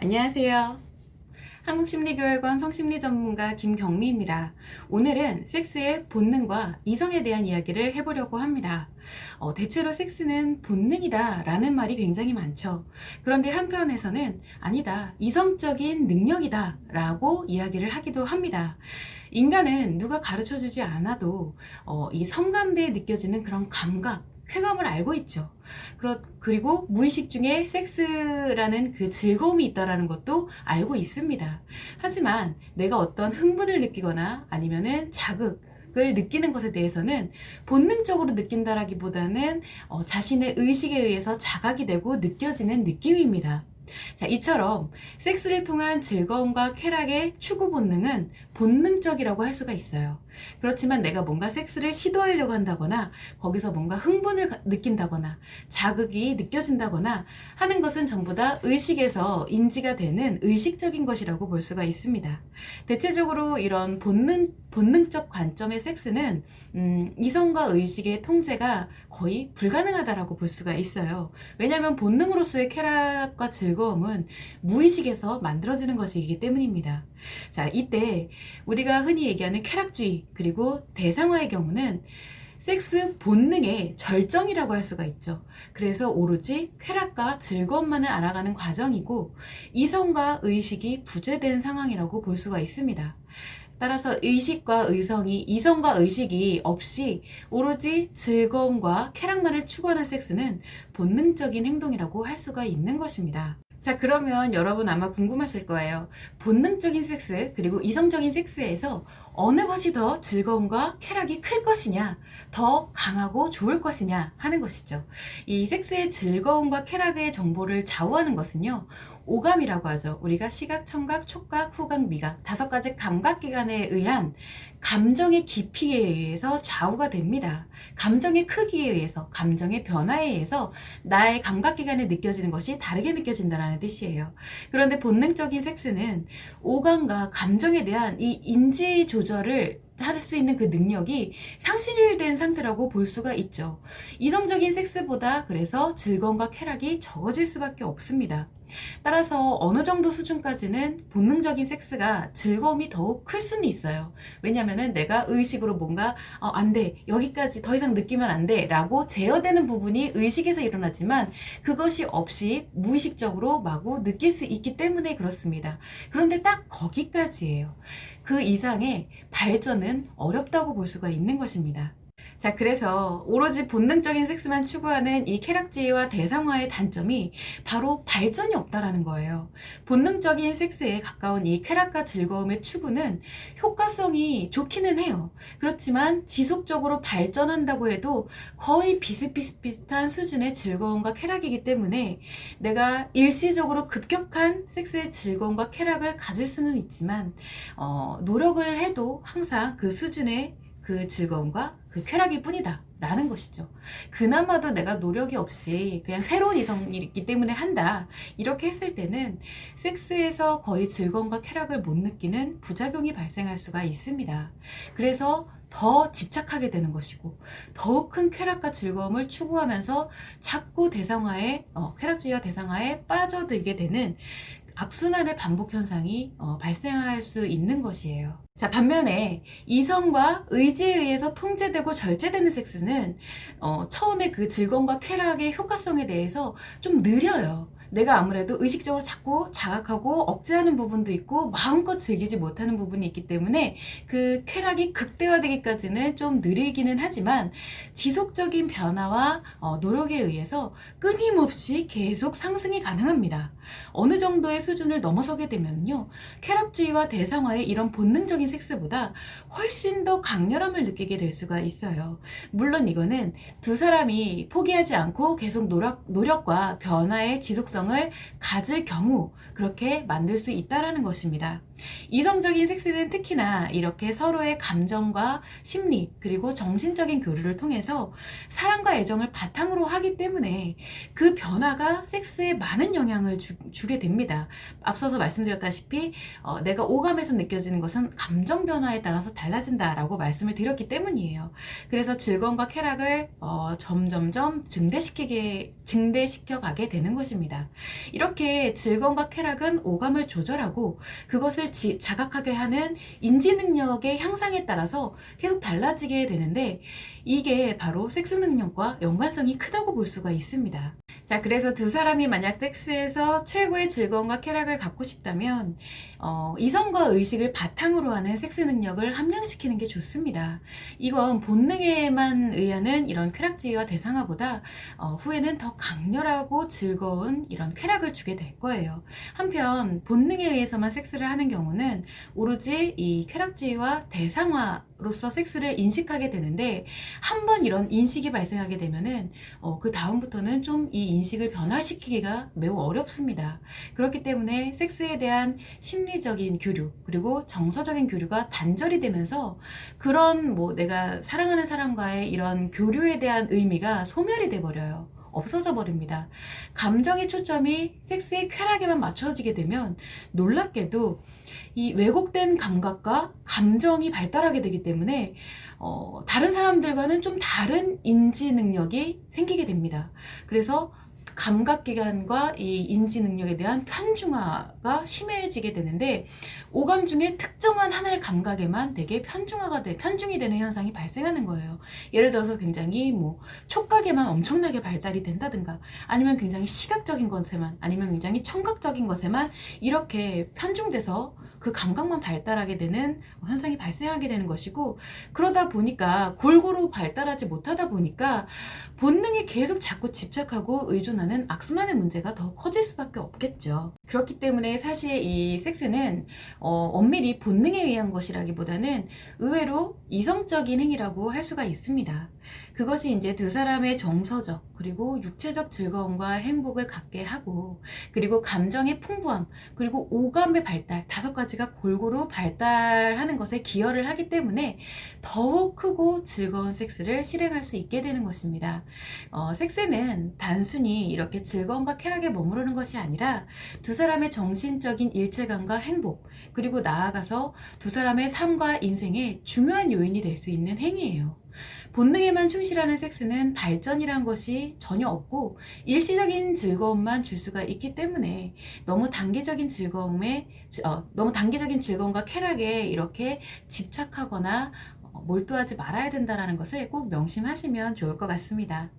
안녕하세요. 한국심리교육원 성심리 전문가 김경미입니다. 오늘은 섹스의 본능과 이성에 대한 이야기를 해보려고 합니다. 대체로 섹스는 본능이다 라는 말이 굉장히 많죠. 그런데 한편에서는 아니다, 이성적인 능력이다 라고 이야기를 하기도 합니다. 인간은 누가 가르쳐주지 않아도 이 성감대에 느껴지는 그런 감각, 쾌감을 알고 있죠. 그리고 무의식 중에 섹스라는 그 즐거움이 있다라는 것도 알고 있습니다. 하지만 내가 어떤 흥분을 느끼거나 아니면은 자극을 느끼는 것에 대해서는 본능적으로 느낀다라기보다는 자신의 의식에 의해서 자각이 되고 느껴지는 느낌입니다. 자, 이처럼 섹스를 통한 즐거움과 쾌락의 추구 본능은 본능적이라고 할 수가 있어요. 그렇지만 내가 뭔가 섹스를 시도하려고 한다거나 거기서 뭔가 흥분을 느낀다거나 자극이 느껴진다거나 하는 것은 전부 다 의식에서 인지가 되는 의식적인 것이라고 볼 수가 있습니다. 대체적으로 이런 본능적 관점의 섹스는 이성과 의식의 통제가 거의 불가능하다라고 볼 수가 있어요. 왜냐하면 본능으로서의 쾌락과 즐거움은 무의식에서 만들어지는 것이기 때문입니다. 자, 이때 우리가 흔히 얘기하는 쾌락주의 그리고 대상화의 경우는 섹스 본능의 절정이라고 할 수가 있죠. 그래서 오로지 쾌락과 즐거움만을 알아가는 과정이고 이성과 의식이 부재된 상황이라고 볼 수가 있습니다. 따라서 이성과 의식이 없이 오로지 즐거움과 쾌락만을 추구하는 섹스는 본능적인 행동이라고 할 수가 있는 것입니다. 자, 그러면 여러분 아마 궁금하실 거예요. 본능적인 섹스 그리고 이성적인 섹스에서 어느 것이 더 즐거움과 쾌락이 클 것이냐, 더 강하고 좋을 것이냐 하는 것이죠. 이 섹스의 즐거움과 쾌락의 정보를 좌우하는 것은요, 오감이라고 하죠. 우리가 시각, 청각, 촉각, 후각, 미각 5가지 감각기관에 의한 감정의 깊이에 의해서 좌우가 됩니다. 감정의 크기에 의해서, 감정의 변화에 의해서 나의 감각기관에 느껴지는 것이 다르게 느껴진다는 뜻이에요. 그런데 본능적인 섹스는 오감과 감정에 대한 이 인지 조절을 할 수 있는 그 능력이 상실된 상태라고 볼 수가 있죠. 이성적인 섹스보다 그래서 즐거움과 쾌락이 적어질 수밖에 없습니다. 따라서 어느 정도 수준까지는 본능적인 섹스가 즐거움이 더욱 클 수는 있어요. 왜냐면은 내가 의식으로 뭔가 안 돼, 여기까지 더 이상 느끼면 안 돼 라고 제어되는 부분이 의식에서 일어나지만 그것이 없이 무의식적으로 마구 느낄 수 있기 때문에 그렇습니다. 그런데 딱 거기까지예요. 그 이상의 발전은 어렵다고 볼 수가 있는 것입니다. 자, 그래서 오로지 본능적인 섹스만 추구하는 이 쾌락주의와 대상화의 단점이 바로 발전이 없다라는 거예요. 본능적인 섹스에 가까운 이 쾌락과 즐거움의 추구는 효과성이 좋기는 해요. 그렇지만 지속적으로 발전한다고 해도 거의 비슷비슷한 수준의 즐거움과 쾌락이기 때문에 내가 일시적으로 급격한 섹스의 즐거움과 쾌락을 가질 수는 있지만 노력을 해도 항상 그 수준의 그 즐거움과 그 쾌락일 뿐이다 라는 것이죠. 그나마도 내가 노력이 없이 그냥 새로운 이성이기 때문에 한다 이렇게 했을 때는 섹스에서 거의 즐거움과 쾌락을 못 느끼는 부작용이 발생할 수가 있습니다. 그래서 더 집착하게 되는 것이고 더욱 큰 쾌락과 즐거움을 추구하면서 자꾸 쾌락주의와 대상화에 빠져들게 되는 악순환의 반복 현상이 발생할 수 있는 것이에요. 자, 반면에 이성과 의지에 의해서 통제되고 절제되는 섹스는 처음에 그 즐거움과 쾌락의 효과성에 대해서 좀 느려요. 내가 아무래도 의식적으로 자꾸 자각하고 억제하는 부분도 있고 마음껏 즐기지 못하는 부분이 있기 때문에 그 쾌락이 극대화되기까지는 좀 느리기는 하지만 지속적인 변화와 노력에 의해서 끊임없이 계속 상승이 가능합니다. 어느 정도의 수준을 넘어서게 되면요, 쾌락주의와 대상화의 이런 본능적인 섹스보다 훨씬 더 강렬함을 느끼게 될 수가 있어요. 물론 이거는 두 사람이 포기하지 않고 계속 노력과 변화의 지속성을 가질 경우 그렇게 만들 수 있다라는 것입니다. 이성적인 섹스는 특히나 이렇게 서로의 감정과 심리 그리고 정신적인 교류를 통해서 사랑과 애정을 바탕으로 하기 때문에 그 변화가 섹스에 많은 영향을 주게 됩니다. 앞서서 말씀드렸다시피 내가 오감에서 느껴지는 것은 감정 변화에 따라서 달라진다라고 말씀을 드렸기 때문이에요. 그래서 즐거움과 쾌락을 점점점 증대시켜 가게 되는 것입니다. 이렇게 즐거움과 쾌락은 오감을 조절하고 그것을 자각하게 하는 인지 능력의 향상에 따라서 계속 달라지게 되는데, 이게 바로 섹스 능력과 연관성이 크다고 볼 수가 있습니다. 자, 그래서 두 사람이 만약 섹스에서 최고의 즐거움과 쾌락을 갖고 싶다면 이성과 의식을 바탕으로 하는 섹스 능력을 함량시키는 게 좋습니다. 이건 본능에만 의하는 이런 쾌락주의와 대상화보다 후에는 더 강렬하고 즐거운 이런 쾌락을 주게 될 거예요. 한편 본능에 의해서만 섹스를 하는 경우는 오로지 이 쾌락주의와 대상화로서 섹스를 인식하게 되는데, 한번 이런 인식이 발생하게 되면은 그 다음부터는 좀 이 인식을 변화시키기가 매우 어렵습니다. 그렇기 때문에 섹스에 대한 심리적인 교류 그리고 정서적인 교류가 단절이 되면서 그런 내가 사랑하는 사람과의 이런 교류에 대한 의미가 소멸이 돼 버려요. 없어져 버립니다. 감정의 초점이 섹스의 쾌락에만 맞춰지게 되면 놀랍게도 이 왜곡된 감각과 감정이 발달하게 되기 때문에 다른 사람들과는 좀 다른 인지 능력이 생기게 됩니다. 그래서 감각기관과 이 인지 능력에 대한 편중화가 심해지게 되는데, 오감 중에 특정한 하나의 감각에만 되게 편중이 되는 현상이 발생하는 거예요. 예를 들어서 굉장히 촉각에만 엄청나게 발달이 된다든가, 아니면 굉장히 시각적인 것에만, 아니면 굉장히 청각적인 것에만 이렇게 편중돼서 그 감각만 발달하게 되는 현상이 발생하게 되는 것이고, 그러다 보니까 골고루 발달하지 못하다 보니까 본능에 계속 자꾸 집착하고 의존하는 악순환의 문제가 더 커질 수밖에 없겠죠. 그렇기 때문에 사실 이 섹스는 엄밀히 본능에 의한 것이라기보다는 의외로 이성적인 행위라고 할 수가 있습니다. 그것이 이제 두 사람의 정서적 그리고 육체적 즐거움과 행복을 갖게 하고, 그리고 감정의 풍부함 그리고 오감의 발달, 5가지가 골고루 발달하는 것에 기여를 하기 때문에 더욱 크고 즐거운 섹스를 실행할 수 있게 되는 것입니다. 섹스는 단순히 이렇게 즐거움과 쾌락에 머무르는 것이 아니라 두 사람의 정신적인 일체감과 행복, 그리고 나아가서 두 사람의 삶과 인생의 중요한 요인이 될 수 있는 행위예요. 본능에만 충실하는 섹스는 발전이란 것이 전혀 없고 일시적인 즐거움만 줄 수가 있기 때문에 너무 단기적인 즐거움과 쾌락에 이렇게 집착하거나 몰두하지 말아야 된다는 것을 꼭 명심하시면 좋을 것 같습니다.